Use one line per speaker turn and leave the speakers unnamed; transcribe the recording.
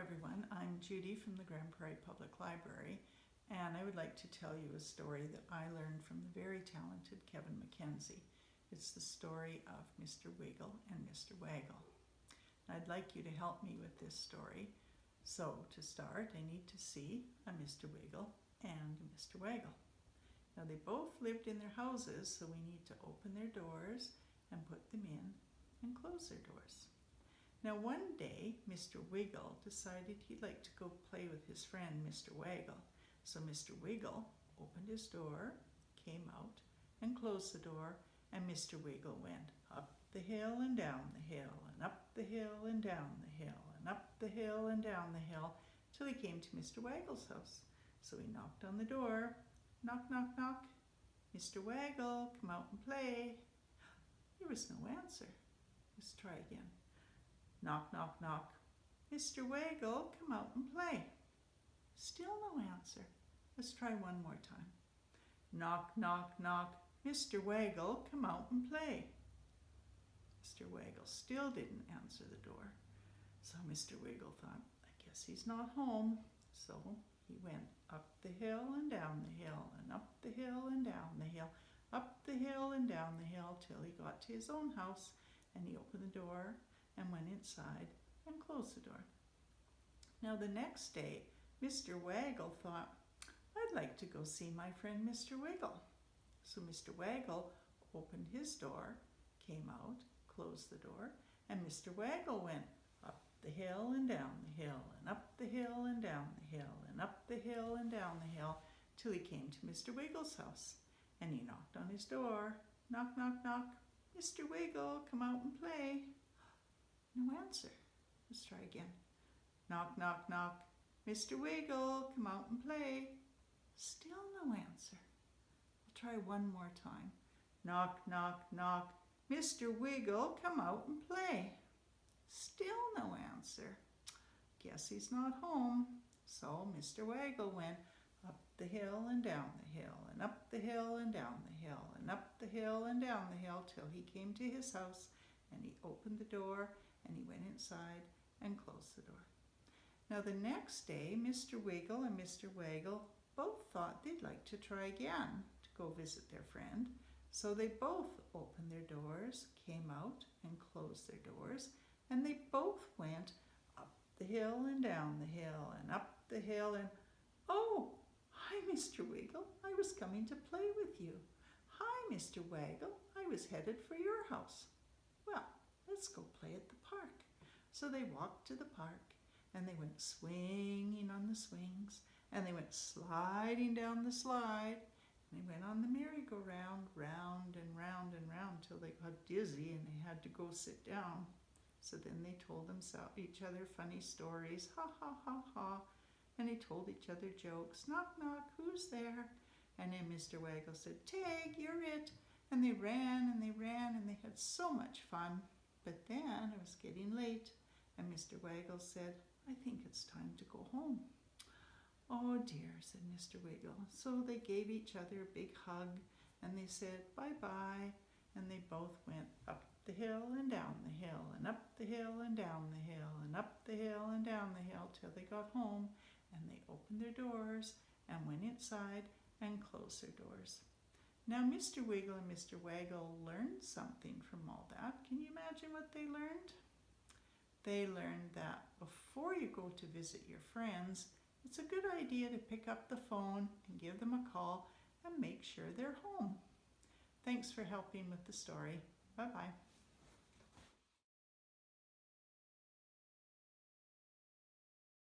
everyone, I'm Judy from the Prairie Public Library, and I would like to tell you a story that I learned from the very talented Kevin Mackenzie. It's the story of Mr. Wiggle and Mr. Waggle. I'd like you to help me with this story. So to start, I need to see a Mr. Wiggle and a Mr. Waggle. Now they both lived in their houses, so we need to open their doors and put them in and close their doors. Now one day, Mr. Wiggle decided he'd like to go play with his friend, Mr. Waggle. So Mr. Wiggle opened his door, came out, and closed the door, and Mr. Wiggle went up the hill and down the hill, and up the hill and down the hill, and up the hill and down the hill, till he came to Mr. Waggle's house. So he knocked on the door. Knock, knock, knock. Mr. Waggle, come out and play. There was no answer. Let's try again. Knock, knock, knock. Mr. Waggle, come out and play. Still no answer. Let's try one more time. Knock, knock, knock. Mr. Waggle, come out and play. Mr. Waggle still didn't answer the door. So Mr. Wiggle thought, I guess he's not home. So he went up the hill and down the hill, and up the hill and down the hill, up the hill and down the hill, till he got to his own house, and he opened the door and went inside and closed the door. Now the next day, Mr. Waggle thought, I'd like to go see my friend Mr. Wiggle. So Mr. Waggle opened his door, came out, closed the door, and Mr. Waggle went up the hill and down the hill, and up the hill and down the hill, and up the hill and down the hill, till he came to Mr. Wiggle's house. And he knocked on his door. Knock, knock, knock. Mr. Wiggle, come out and play. No answer. Let's try again. Knock, knock, knock. Mr. Wiggle, come out and play. Still no answer. We'll try one more time. Knock, knock, knock. Mr. Wiggle, come out and play. Still no answer. Guess he's not home. So Mr. Waggle went up the hill and down the hill, and up the hill and down the hill, and up the hill and down the hill, till he came to his house, and he opened the door, and he went inside and closed the door. Now the next day, Mr. Wiggle and Mr. Waggle both thought they'd like to try again to go visit their friend. So they both opened their doors, came out and closed their doors, and they both went up the hill and down the hill, and up the hill, and oh, hi Mr. Wiggle, I was coming to play with you. Hi Mr. Waggle, I was headed for your house. Well, let's go play at the park. So they walked to the park, and they went swinging on the swings, and they went sliding down the slide, and they went on the merry-go-round, round and round and round, till they got dizzy and they had to go sit down. So then they told each other funny stories, ha ha ha ha, and they told each other jokes, knock knock, who's there? And then Mr. Waggle said, Tag, you're it. And they ran and they ran and they had so much fun. But then it was getting late, and Mr. Waggle said, I think it's time to go home. Oh dear, said Mr. Wiggle. So they gave each other a big hug, and they said bye-bye, and they both went up the hill and down the hill, and up the hill and down the hill, and up the hill and down the hill, till they got home, and they opened their doors and went inside and closed their doors. Now Mr. Wiggle and Mr. Waggle learned something from all that. Can you imagine what they learned? They learned that before you go to visit your friends, it's a good idea to pick up the phone and give them a call and make sure they're home. Thanks for helping with the story. Bye-bye.